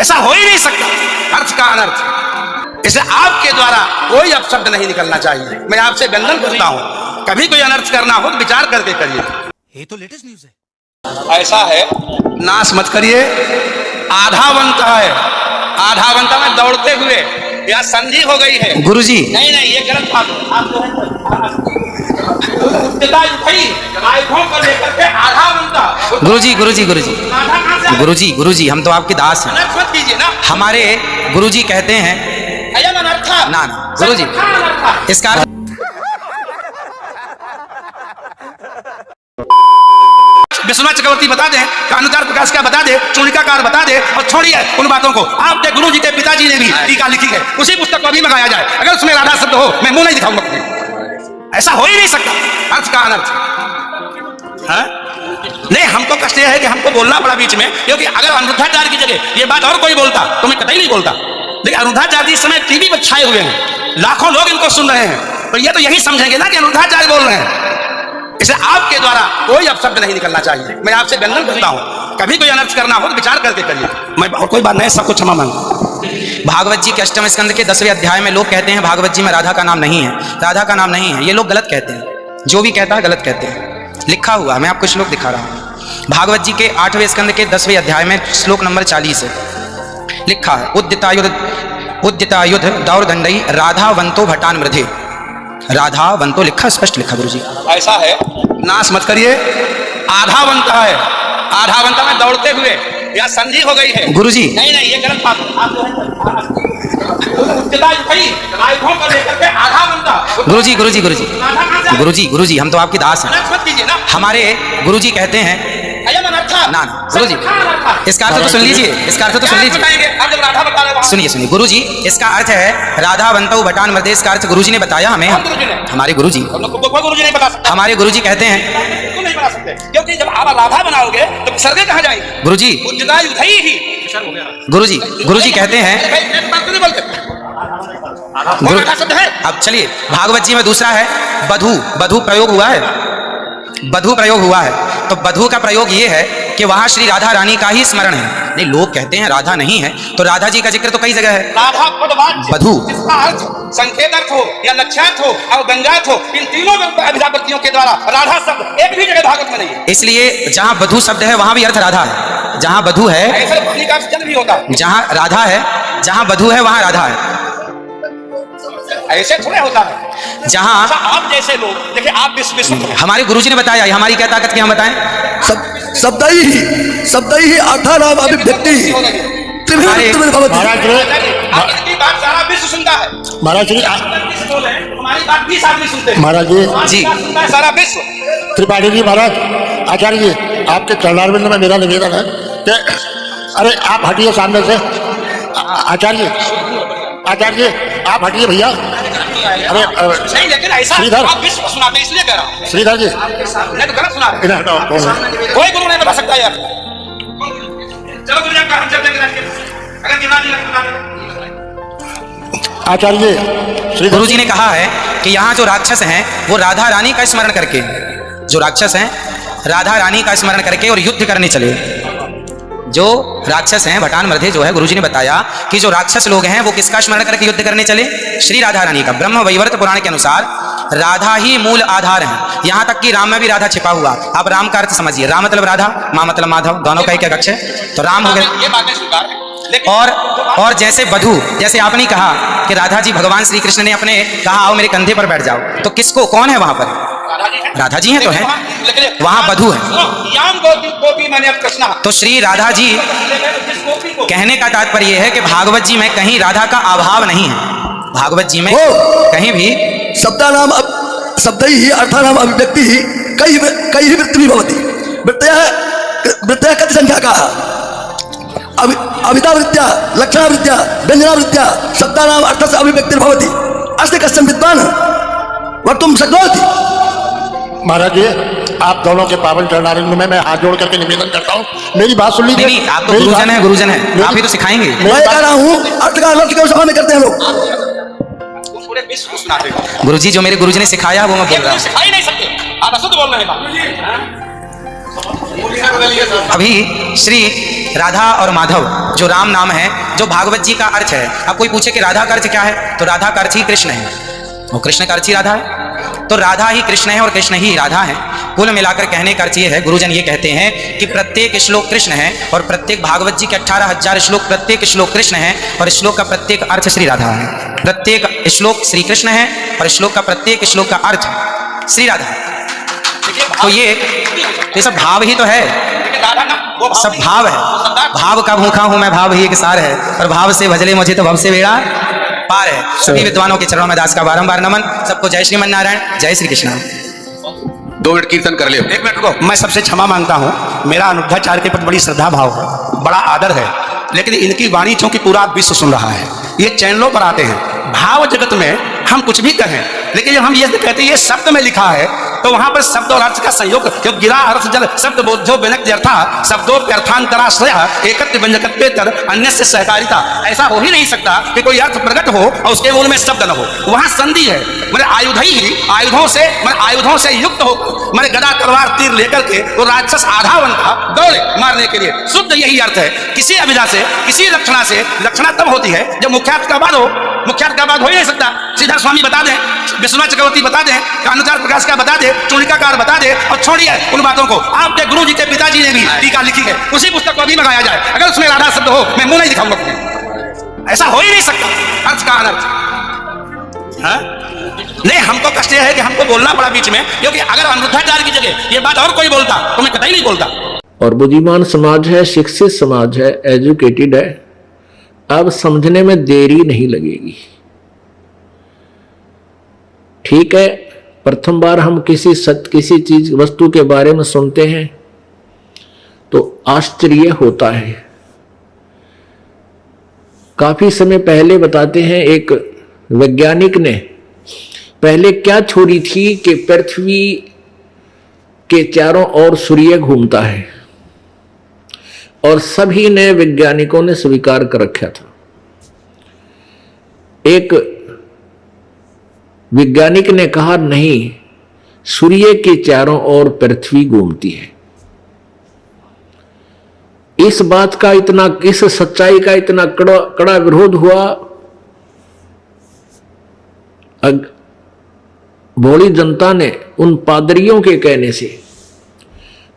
ऐसा हो ही नहीं सकता, अर्थ का अनर्थ। इसलिए आपके द्वारा कोई अपशब्द नहीं निकलना चाहिए। मैं आपसे वंदन करता हूं, कभी कोई अनर्थ करना हो तो विचार करके करिए। ये तो लेटेस्ट न्यूज़ है। ऐसा है, नाश मत करिए। आधावंत है, आधावंत में दौड़ते हुए या संधि हो गई है। गुरुजी नहीं नहीं, ये गलत बात है। आप जो है गुरुजी गुरुजी गुरुजी गुरुजी गुरुजी हम तो आपके दास हैं। अनर्थ मत कीजिए ना। हमारे गुरुजी कहते हैं अयम अनर्थ ना ना गुरुजी इसका विश्वनाथ चक्रवर्ती बता दें, कानुकार प्रकाश का बता दे, चूणिकाकार बता दे, और छोड़िए उन बातों को। आपके गुरु जी के पिताजी ने भी टीका लिखी है, उसी पुस्तक को अभी मंगाया जाए। अगर उसमें राधा शब्द हो, मैं मुंह नहीं दिखाऊंगा। ऐसा हो ही नहीं सकता, अर्थ का अनर्थ है। नहीं, हमको कष्ट यह है कि हमको बोलना पड़ा बीच में, क्योंकि अगर अनिरुद्धाचार्य की जगह ये बात और कोई बोलता तो मैं कतई नहीं बोलता। लेकिन अनिरुद्धाचार्य इस समय टीवी पर छाए हुए हैं, लाखों लोग इनको सुन रहे हैं, तो ये तो यही समझेंगे ना कि अनिरुद्धाचार्य बोल रहे हैं। इसलिए आपके द्वारा कोई अपशब्द नहीं निकलना चाहिए। मैं आपसे वंदन करता हूं, कभी कोई अनर्थ करना हो तो विचार करके करिए। मैं कोई बात नहीं, सबको क्षमा मांगू। भागवत जी के अष्टम स्कंद के 10वें अध्याय में लोग कहते हैं भागवत जी में राधा का नाम नहीं है, राधा का नाम नहीं है। ये लोग गलत कहते हैं, जो भी कहता है गलत कहते हैं। लिखा हुआ मैं आपको श्लोक दिखा रहा हूँ। भागवत जी के 8वें स्कंद के 10वें अध्याय में श्लोक नंबर 40 है, लिखा है उद्यतायुध दौरदंडई राधावंतो भटान मृधे। राधावंतो लिखा, स्पष्ट लिखा गुरुजी। ऐसा है, नाश मत करिए। आधावंत है, आधावंत में दौड़ते हुए या संधि हो गई है। गुरुजी नहीं नहीं, ये गलत बात है। आप गुरुजी गुरुजी गुरुजी गुरुजी गुरुजी हम तो आपके दास हैं। अनर्थ मत कीजिए ना। हमारे गुरुजी कहते हैं अयम अनर्थ ना ना गुरुजी इसका अर्थ तो सुन लीजिए, इसका अर्थ तो सुन लीजिए। आप जब राधा बता रहे हो, सुनिए सुनिए गुरुजी, इसका अर्थ है राधावंतो भटान मृधे। इसका अर्थ गुरुजी ने बताया हमें, हमारे गुरुजी कोई गुरु जी नहीं बता सकता। हमारे गुरुजी कहते हैं क्यों नहीं बता सकते? क्योंकि जब आप राधा बनाओगे तो विसर्गे कहाँ जाएगी? गुरुजी उद्यतायुधई ही। गुरुजी गुरुजी कहते हैं भाई, एक बात नहीं बोलते। गुरु राधा शब्द है। अब चलिए भागवत जी में दूसरा है बधू। बधू प्रयोग हुआ है, बधू प्रयोग हुआ है। तो बधू का प्रयोग ये है कि वहां श्री राधा रानी का ही स्मरण है। नहीं, लोग कहते हैं राधा नहीं है, तो राधा जी का जिक्र तो कई जगह है। राधा पदवाच्य, बधू इसका अर्थ संकेत अर्थ हो या लक्ष्यार्थ हो और व्यंग्यार्थ हो, इन तीनों अभिधावृत्तियों के द्वारा राधा शब्द एक भी जगह भागवत में नहीं है। इसलिए जहां बधू शब्द है वहां भी अर्थ राधा है। जहां बधू है, ऐसे भक्ति का जन्म भी होता है। जहां राधा है, जहां बधू है वहां राधा है। ऐसे थोड़े होता है। जहां अच्छा, आप जैसे लोग देखिए, आप विश्व हमारे गुरुजी ने बताया, हमारी क्या ताकत की हम बताएं। शब्दई ही अर्थानाम अभिव्यक्ति आपकी बात सारा विश्व सुनता है। महाराज जी हमारी बात 20 आदमी सुनते हैं। महाराज जी जी सुनता है सारा विश्व। त्रिपाठी जी महाराज, आचार्य जी आपके चरणारविंद में मेरा निवेदन है कि अरे आप हटिए सामने से। आचार्य जी आप हटिए भैया। अरे नहीं, लेकिन ऐसा श्रीधर। आप विश्व सुनाते हैं, इसलिए कह रहा हूँ। श्रीधर जी नहीं तो गलत सुना रहे हैं। इन्हें हटाओ, कौन है? कोई गुरु नहीं बता सकता यार। चलो गुरु जी, हम चलते हैं। अगर गिरना जी आचार्य जी श्रीधर गुरुजी ने कहा है कि यहाँ जो राक्षस हैं वो राधा रानी का स्मरण करके, जो राक्षस हैं राधा रानी का स्मरण करके और युद्ध करने चले। जो राक्षस हैं भटान मृधे जो है, गुरुजी ने बताया कि जो राक्षस लोग हैं वो किसका स्मरण करके युद्ध करने चले? श्री राधा रानी का। ब्रह्म वैवर्त पुराण के अनुसार राधा ही मूल आधार है। यहाँ तक कि राम में भी राधा छिपा हुआ। आप राम का अर्थ समझिए, राम मतलब राधा, माँ मतलब माधव, दोनों का एक अक्ष है, तो राम हो गए। ये बातें स्वीकार है। और जैसे बधू, जैसे आपने कहा कि राधा जी भगवान श्री कृष्ण ने अपने कहा आओ मेरे कंधे पर बैठ जाओ, तो किसको, कौन है वहां पर? राधा जी हैं तो है, वहां बधू है। तो श्री राधा जी, कहने का तात्पर्य है कि भागवत जी में कहीं राधा का अभाव नहीं है। भागवत जी में कहीं भी शब्दई ही अर्थानाम अभिव्यक्ति ही कई वृत्ति भवति। वृत्तयः कति संख्या का अभितावृत्त्या लक्षणावृत्त्या व्यंजनावृत्त्या शब्दानाम अर्थस्य अभिव्यक्तिर्भवति। अस्ति कश्चन विद्वान् वक्तुं शक्नोति। महाराज जी आप दोनों के पावन चरणारविंद में मैं हाथ जोड़ करके निवेदन करता हूँ, मेरी बात सुन लीजिए। नहीं, आप तो गुरुजन है, गुरुजन है, आप ही तो सिखाएंगे। मैं कह रहा हूँ अर्थ का अनर्थ क्यों सभा में करते हैं लोग? पूरे विश्व को सुनाते हैं। गुरुजी जो मेरे गुरुजी ने सिखाया वो मैं बोल रहा हूँ। सिखा ही नहीं सकते, आप अशुद्ध बोल रहे हैं। अभी श्री राधा और माधव जो राम नाम है, जो भागवत जी का अर्थ है। अब कोई पूछे कि राधा का अर्थ क्या है, तो राधा का अर्थ ही कृष्ण है, और कृष्ण का अर्थ ही राधा है। तो राधा ही कृष्ण है और कृष्ण ही राधा है। कुल मिलाकर कहने का अर्थ ये है, गुरुजन ये कहते हैं कि प्रत्येक श्लोक कृष्ण है और प्रत्येक भागवत जी के 18,000 श्लोक, प्रत्येक श्लोक कृष्ण है और श्लोक का प्रत्येक अर्थ श्री राधा है। प्रत्येक श्लोक श्री कृष्ण है और श्लोक का प्रत्येक श्लोक का अर्थ श्री राधा है। तो ये सब भाव ही तो है, सब भाव है। भाव का भूखा हूं मैं, भाव ही एक सार है, और भाव से भजले मुझे तो भव से बेड़ा पार है। सभी विद्वानों के चरणों में दास का बारंबार नमन। सबको जय श्रीमन नारायण, जय श्री कृष्ण। 2 मिनट कीर्तन कर ले। 1 मिनट रुको, मैं सबसे क्षमा मांगता हूँ, मेरा अनिरुद्धाचार्य के प्रति बड़ी श्रद्धा भाव है, बड़ा आदर है, लेकिन इनकी वाणी चूंकि पूरा विश्व सुन रहा है, ये चैनलों पर आते हैं। भाव जगत में हम कुछ भी कहें, लेकिन जब हम ये कहते हैं ये शब्द में लिखा है, तो वहां पर शब्द और अर्थ का संयोग, जब गिरा अर्थ जल शब्द बोधो व्यनक अर्था शब्दों अर्थांतराश्रय एकत्र व्यंजकत्वेतर अन्य से सहकारिता। ऐसा हो ही नहीं सकता कि कोई अर्थ प्रकट हो और उसके मूल में शब्द न हो। वहां संधि है, मैंने आयुधों से युक्त होकर मैंने गदा तलवार तीर लेकर के वो राक्षस आधावन था दौड़े मारने के लिए। शुद्ध यही अर्थ है। किसी अभिधा से, किसी लक्षणा से, लक्षणा तब होती है जब मुख्यार्थ का बाद हो। मुख्यार्थ का बाद हो ही नहीं सकता। सीधा स्वामी बता दें, विश्वनाथ चक्रवर्ती बता दें, कानुचार प्रकाश का बता दे, चूड़िकाकार बता दे, और छोड़िए उन बातों को। आपके गुरु जी के पिताजी ने भी टीका लिखी है, उसी पुस्तक को अभी मंगाया जाए। अगर उसमें राधा शब्द हो, मैं मुंह नहीं दिखाऊंगा। ऐसा हो ही नहीं सकता। अर्थ का अनर्थ नहीं। हमको कष्ट यह है कि हमको बोलना पड़ा बीच में, क्योंकि अगर अनिरुद्धाचार्य की जगह ये बात और कोई बोलता तो मैं कतई नहीं बोलता। और बुद्धिमान समाज है, शिक्षित समाज है, एजुकेटेड है, अब समझने में देरी नहीं लगेगी। ठीक है, प्रथम बार हम किसी चीज वस्तु के बारे में सुनते हैं तो आश्चर्य होता है। काफी समय पहले बताते हैं, एक वैज्ञानिक ने पहले क्या छोड़ी थी कि पृथ्वी के चारों ओर सूर्य घूमता है, और सभी ने वैज्ञानिकों ने स्वीकार कर रखा था। एक वैज्ञानिक ने कहा नहीं, सूर्य के चारों ओर पृथ्वी घूमती है। इस बात का इतना, इस सच्चाई का इतना कड़ा विरोध हुआ। भोली जनता ने उन पादरियों के कहने से,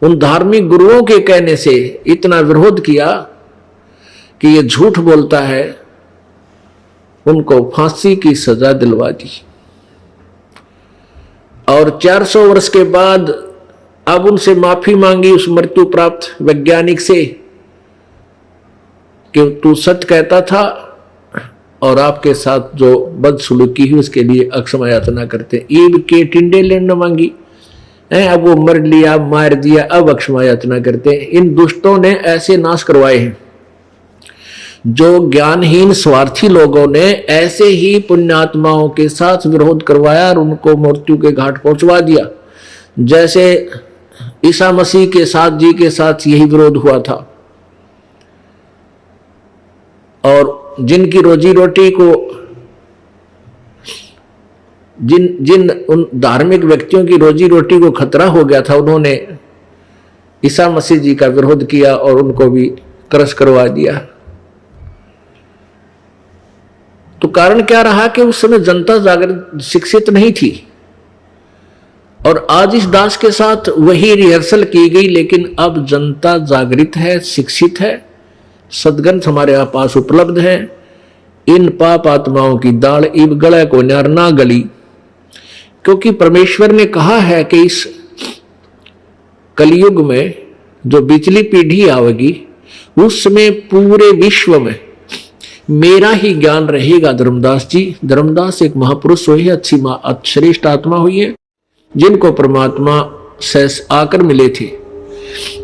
उन धार्मिक गुरुओं के कहने से इतना विरोध किया कि ये झूठ बोलता है। उनको फांसी की सजा दिलवा दी, और 400 वर्ष के बाद अब उनसे माफी मांगी उस मृत्यु प्राप्त वैज्ञानिक से कि तू सच कहता था और आपके साथ जो बदसलूकी हुई उसके लिए अक्षमा याचना करते। ईब के टिंडे लेने मांगी, अब वो मर लिया, मार दिया, अब अक्षमा याचना करते। इन दुष्टों ने ऐसे नाश करवाए हैं। जो ज्ञानहीन स्वार्थी लोगों ने ऐसे ही पुण्यात्माओं के साथ विरोध करवाया और उनको मृत्यु के घाट पहुंचवा दिया। जैसे ईसा मसीह के साथ जी के साथ यही विरोध हुआ था, और जिनकी रोजी रोटी को, जिन उन धार्मिक व्यक्तियों की रोजी रोटी को खतरा हो गया था, उन्होंने ईसा मसीह जी का विरोध किया और उनको भी क्रश करवा दिया। तो कारण क्या रहा कि उस समय जनता जागृत, शिक्षित नहीं थी। और आज इस दास के साथ वही रिहर्सल की गई, लेकिन अब जनता जागृत है, शिक्षित है, सदग्रंथ हमारे पास उपलब्ध है। इन पाप आत्माओं की दाढ़ इब गले को न्यार ना गली, क्योंकि परमेश्वर ने कहा है कि इस कलयुग में जो बिचली पीढ़ी आवेगी उस समय पूरे विश्व में मेरा ही ज्ञान रहेगा। धर्मदास जी, धर्मदास एक महापुरुष हुए हैं, अच्छी श्रेष्ठ आत्मा हुई है, जिनको परमात्मा से आकर मिले थे।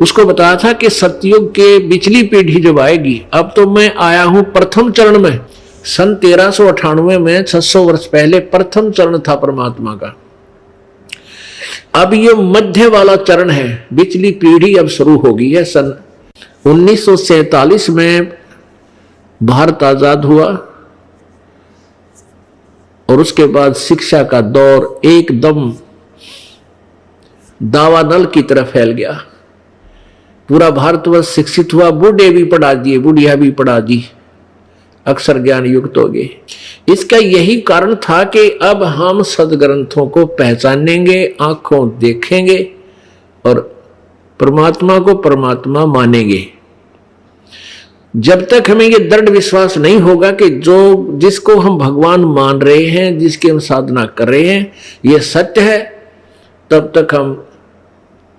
उसको बताया था कि सतयुग के बिचली पीढ़ी जब आएगी, अब तो मैं आया हूं प्रथम चरण में। सन 1398 में 600 वर्ष पहले प्रथम चरण था परमात्मा का। अब ये मध्य वाला चरण है, बिचली पीढ़ी अब शुरू हो गई है। सन 1947 में भारत आजाद हुआ और उसके बाद शिक्षा का दौर एकदम दावानल की तरफ फैल गया। पूरा भारतवर्ष शिक्षित हुआ, बूढ़े भी पढ़ा दिए, बुढ़िया भी पढ़ा दी, अक्षर ज्ञान युक्त हो गए। इसका यही कारण था कि अब हम सदग्रंथों को पहचानेंगे, आंखों देखेंगे और परमात्मा को परमात्मा मानेंगे। जब तक हमें ये दृढ़ विश्वास नहीं होगा कि जो जिसको हम भगवान मान रहे हैं, जिसकी हम साधना कर रहे हैं, ये सत्य है, तब तक हम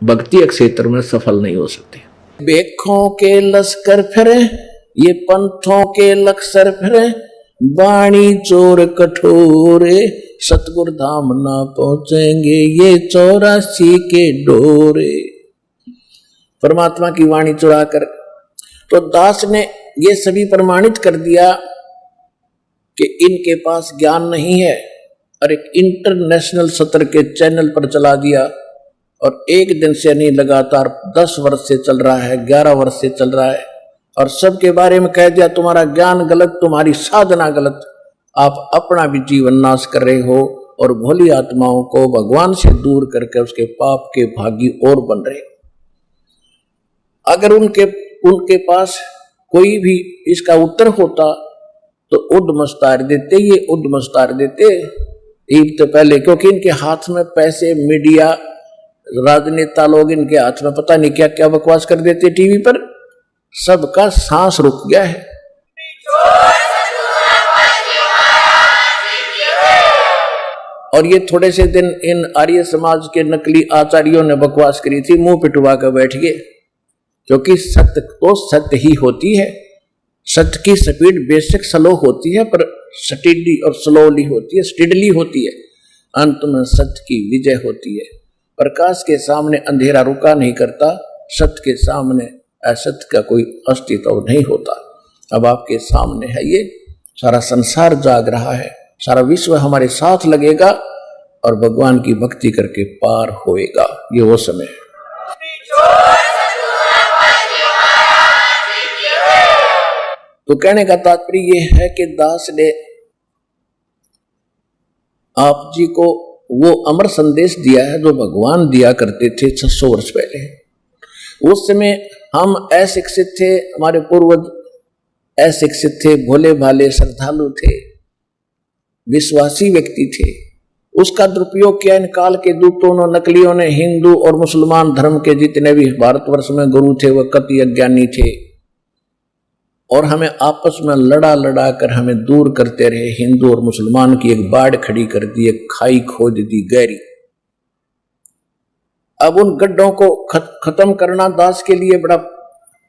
भक्ति क्षेत्र में सफल नहीं हो सकते। बेखों के लश्कर फिरे, ये पंथों के लक्सर फिरे, बाणी चोर कठोरे, सतगुर धाम ना पहुंचेंगे ये 84 के डोरे। परमात्मा की वाणी चुरा कर तो दास ने ये सभी प्रमाणित कर दिया कि इनके पास ज्ञान नहीं है, और एक इंटरनेशनल सत्र के चैनल पर चला दिया, और एक दिन से नहीं, लगातार 10 वर्ष से चल रहा है, 11 वर्ष से चल रहा है, और सबके बारे में कह दिया तुम्हारा ज्ञान गलत, तुम्हारी साधना गलत, आप अपना भी जीवन नाश कर रहे हो और भोली आत्माओं को भगवान से दूर करके उसके पाप के भागी और बन रहे हो। अगर उनके पास कोई भी इसका उत्तर होता तो उद्मस्तार देते, ये उद्मस्तार देते ईद तो पहले, क्योंकि इनके हाथ में पैसे, मीडिया, राजनेता लोग इनके हाथ में पता नहीं क्या क्या बकवास कर देते टीवी पर, सबका सांस रुक गया है। और ये थोड़े से दिन इन आर्य समाज के नकली आचार्यों ने बकवास करी थी, मुंह पिटवा कर बैठ गए, क्योंकि सत्य तो सत्य ही होती है। सत्य की स्पीड बेशक स्लो होती है, पर स्टेडी और स्लोली होती है, स्टेडली होती है। अंत में सत्य की विजय होती है। प्रकाश के सामने अंधेरा रुका नहीं करता, सत्य के सामने असत्य का कोई अस्तित्व नहीं होता। अब आपके सामने है, ये सारा संसार जाग रहा है, सारा विश्व हमारे साथ लगेगा और भगवान की भक्ति करके पार होएगा। ये वो समय है। तो कहने का तात्पर्य यह है कि दास ने आप जी को वो अमर संदेश दिया है जो भगवान दिया करते थे 600 वर्ष पहले। उस समय हम अशिक्षित थे, हमारे पूर्वज अशिक्षित थे, भोले भाले श्रद्धालु थे, विश्वासी व्यक्ति थे। उसका दुरुपयोग किया इन काल के दूतों ने, नकलियों ने। हिंदू और मुसलमान धर्म के जितने भी भारतवर्ष में गुरु थे वह कति अज्ञानी थे, और हमें आपस में लड़ा लड़ा कर हमें दूर करते रहे। हिंदू और मुसलमान की एक बाढ़ खड़ी कर दी, एक खाई खोद दी गहरी। अब उन गड्ढों को खत्म करना दास के लिए बड़ा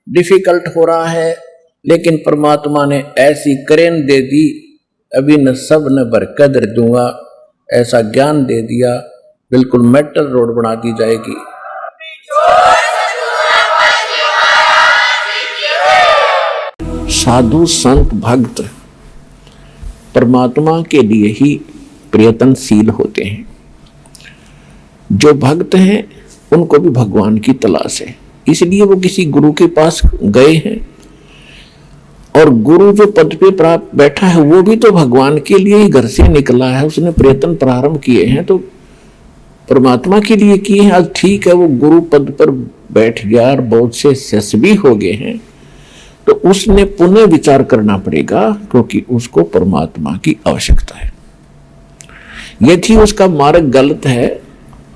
डिफिकल्ट हो रहा है, लेकिन परमात्मा ने ऐसी करेन दे दी, अभी न सब न भर कदर दूंगा, ऐसा ज्ञान दे दिया, बिल्कुल मेटल रोड बना दी जाएगी। साधु संत भक्त परमात्मा के लिए ही प्रयत्नशील होते हैं। जो भक्त हैं उनको भी भगवान की तलाश है, इसलिए वो किसी गुरु के पास गए हैं। और गुरु जो पद पे प्राप्त बैठा है वो भी तो भगवान के लिए ही घर से निकला है, उसने प्रयत्न प्रारंभ किए हैं तो परमात्मा के लिए किए हैं। आज ठीक है वो गुरु पद पर बैठ गया और बहुत से यशस्वी हो गए हैं, तो उसने पुनः विचार करना पड़ेगा, क्योंकि उसको परमात्मा की आवश्यकता है। यदि उसका मार्ग गलत है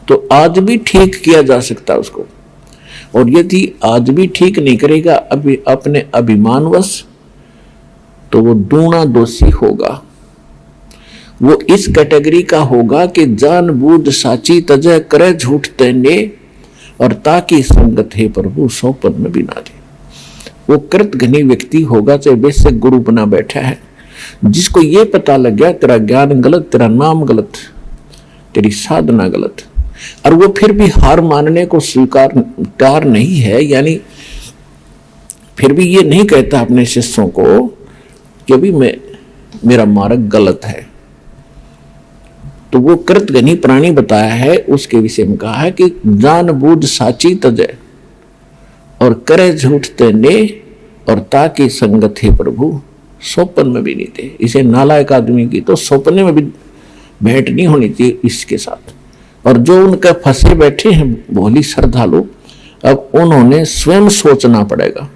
तो आज भी ठीक किया जा सकता है उसको, और यदि आज भी ठीक नहीं करेगा अभी अपने अभिमानवश, तो वो दूना दोषी होगा। वो इस कैटेगरी का होगा कि जानबूझ साची तजय करे झूठ तेने, और ताकि संगत है प्रभु सौ पद में भी ना दे। वो कृतघ्नी व्यक्ति होगा, चाहे बेशक गुरु बना बैठा है, जिसको ये पता लग गया तेरा ज्ञान गलत, तेरा नाम गलत, तेरी साधना गलत, और वो फिर भी हार मानने को स्वीकार नहीं है, यानी फिर भी ये नहीं कहता अपने शिष्यों को कि अभी मेरा मार्ग गलत है, तो वो कृतघ्नी प्राणी बताया है। उसके विषय में कहा है कि जानबूझ साची तजय और करे झूठ तेने, और ताकि संगत है प्रभु सोपन में भी नहीं थे। इसे नालायक आदमी की तो सोपने में भी भेंट नहीं होनी चाहिए इसके साथ। और जो उनका फंसे बैठे हैं भोली श्रद्धालु, अब उन्होंने स्वयं सोचना पड़ेगा।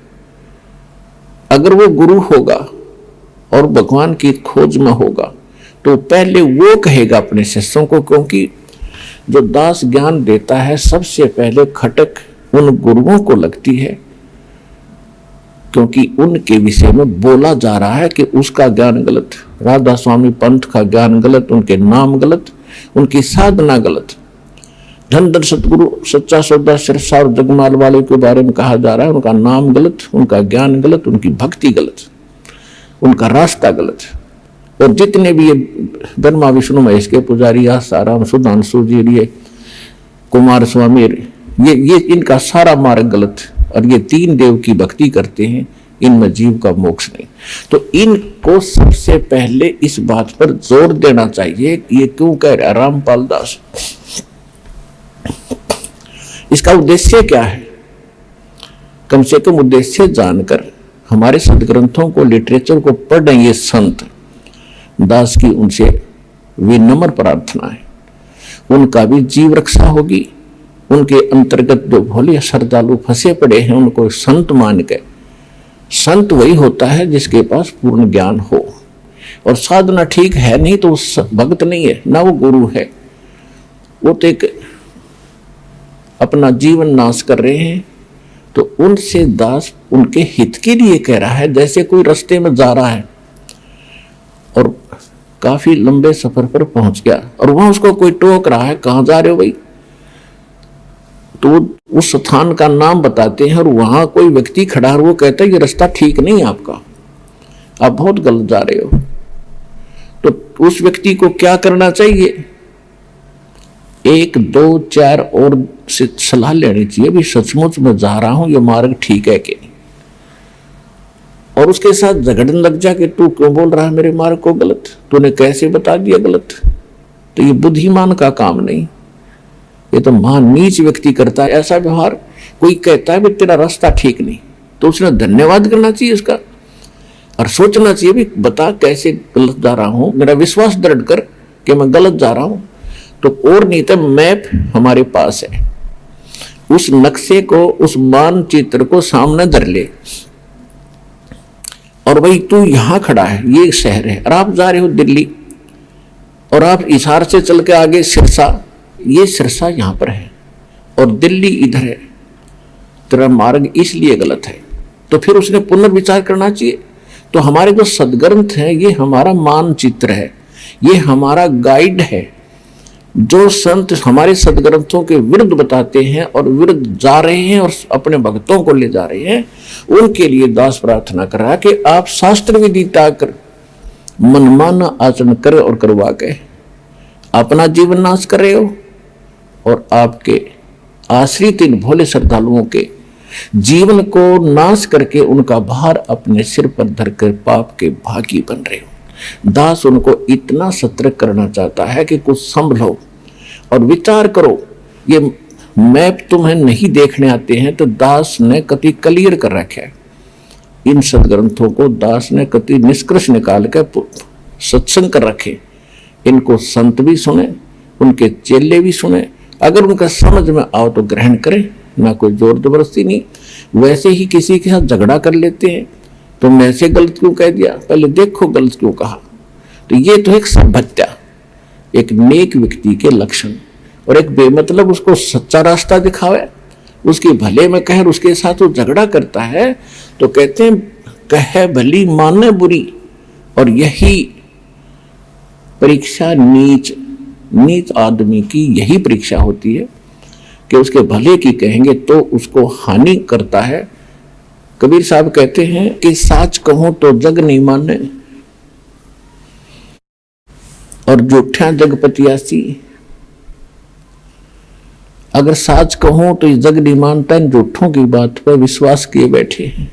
अगर वो गुरु होगा और भगवान की खोज में होगा तो पहले वो कहेगा अपने शिष्यों को, क्योंकि जो दास ज्ञान देता है सबसे पहले खटक उन गुरुओं को लगती है, क्योंकि उनके विषय में बोला जा रहा है कि उसका ज्ञान गलत, राधा स्वामी पंथ का ज्ञान गलत, उनके नाम गलत, उनकी साधना गलत। धन धन सतगुरु सच्चा सौदा सिरसा और जगमाल वाले के बारे में कहा जा रहा है, उनका नाम गलत, उनका ज्ञान गलत, उनकी भक्ति गलत, उनका रास्ता गलत। और जितने भी ये ब्रह्मा विष्णु महेश के पुजारी, आसाराम सुधांशु जी, ये कुमार स्वामी, ये इनका सारा मार्ग गलत, और ये 3 देव की भक्ति करते हैं, इनमें जीव का मोक्ष नहीं। तो इनको सबसे पहले इस बात पर जोर देना चाहिए। ये क्यों कह रहा रामपाल दास, इसका उद्देश्य क्या है? कम से कम उद्देश्य जानकर हमारे सदग्रंथों को, लिटरेचर को पढ़ रहे ये संत दास की उनसे विनम्र प्रार्थना है, उनका भी जीव रक्षा होगी। उनके अंतर्गत जो भोले श्रद्धालु फंसे पड़े हैं उनको संत मान के, संत वही होता है जिसके पास पूर्ण ज्ञान हो और साधना ठीक है नहीं तो उस भक्त नहीं है, ना वो गुरु है, वो तो एक अपना जीवन नाश कर रहे हैं। तो उनसे दास उनके हित के लिए कह रहा है। जैसे कोई रास्ते में जा रहा है और काफी लंबे सफर पर पहुंच गया और वहां उसको कोई टोक रहा है, कहां जा रहे हो भाई, तो उस स्थान का नाम बताते हैं और वहां कोई व्यक्ति खड़ा है, वो कहता है ये रास्ता ठीक नहीं है आपका, आप बहुत गलत जा रहे हो। तो उस व्यक्ति को क्या करना चाहिए? 1, 2, 4 और से सलाह लेनी चाहिए, भी सचमुच में जा रहा हूं, ये मार्ग ठीक है कि नहीं। और उसके साथ झगड़ने लग जा कि तू क्यों बोल रहा है मेरे मार्ग को गलत, तूने कैसे बता दिया गलत। तो ये बुद्धिमान का काम नहीं, ये तो महान नीच व्यक्ति करता है ऐसा व्यवहार। कोई कहता है भी तेरा रास्ता ठीक नहीं, तो उसने धन्यवाद करना चाहिए उसका और सोचना चाहिए भी बता कैसे गलत जा रहा हूं, मेरा विश्वास दृढ़ कर कि मैं गलत जा रहा हूं। तो और नहीं तो मैप हमारे पास है, उस नक्शे को, उस मानचित्र को सामने धर ले और भाई तू यहां खड़ा है, ये शहर है और आप जा रहे हो दिल्ली, और आप इशार से चल के आगे सिरसा, ये सिरसा यहां पर है और दिल्ली इधर है, तेरा मार्ग इसलिए गलत है। तो फिर उसने पुनर्विचार करना चाहिए। तो हमारे जो सदग्रंथ है ये हमारा मानचित्र है, ये हमारा गाइड है। जो संत हमारे सदग्रंथों के विरुद्ध बताते हैं और विरुद्ध जा रहे हैं और अपने भक्तों को ले जा रहे हैं, उनके लिए दास प्रार्थना कर रहा है कि आप शास्त्र विधि त्याग कर मनमाना आचरण कर और करवा के अपना जीवन नाश कर रहे हो और आपके आश्रित इन भोले श्रद्धालुओं के जीवन को नाश करके उनका भार अपने सिर पर धरकर पाप के भागी बन रहे हो। दास उनको इतना सतर्क करना चाहता है कि कुछ संभलो और विचार करो। ये मैप तुम्हें नहीं देखने आते हैं तो दास ने कति क्लियर कर रखा है। इन सदग्रंथों को दास ने कति निष्कर्ष निकाल कर सत्संग कर रखे। इनको संत भी सुने, उनके चेले भी सुने, अगर उनका समझ में आओ तो ग्रहण करें, ना कोई जोर जबरदस्ती नहीं। वैसे ही किसी के साथ झगड़ा कर लेते हैं, तुमने ऐसे गलत क्यों कह दिया, पहले देखो गलत क्यों कहा। तो ये तो एक सभ्यता, एक नेक व्यक्ति के लक्षण। और एक बेमतलब उसको सच्चा रास्ता दिखावे, उसके भले में कहे, उसके साथ वो झगड़ा करता है तो कहते हैं कहे भली माने बुरी। और यही परीक्षा नीच आदमी की यही परीक्षा होती है कि उसके भले की कहेंगे तो उसको हानि करता है। कबीर साहब कहते हैं कि साच कहूं तो जग नहीं माने और झूठा जगपतियासी। अगर साच कहूं तो ये जग नहीं मानता, इन झूठों की बात पर विश्वास किए बैठे हैं।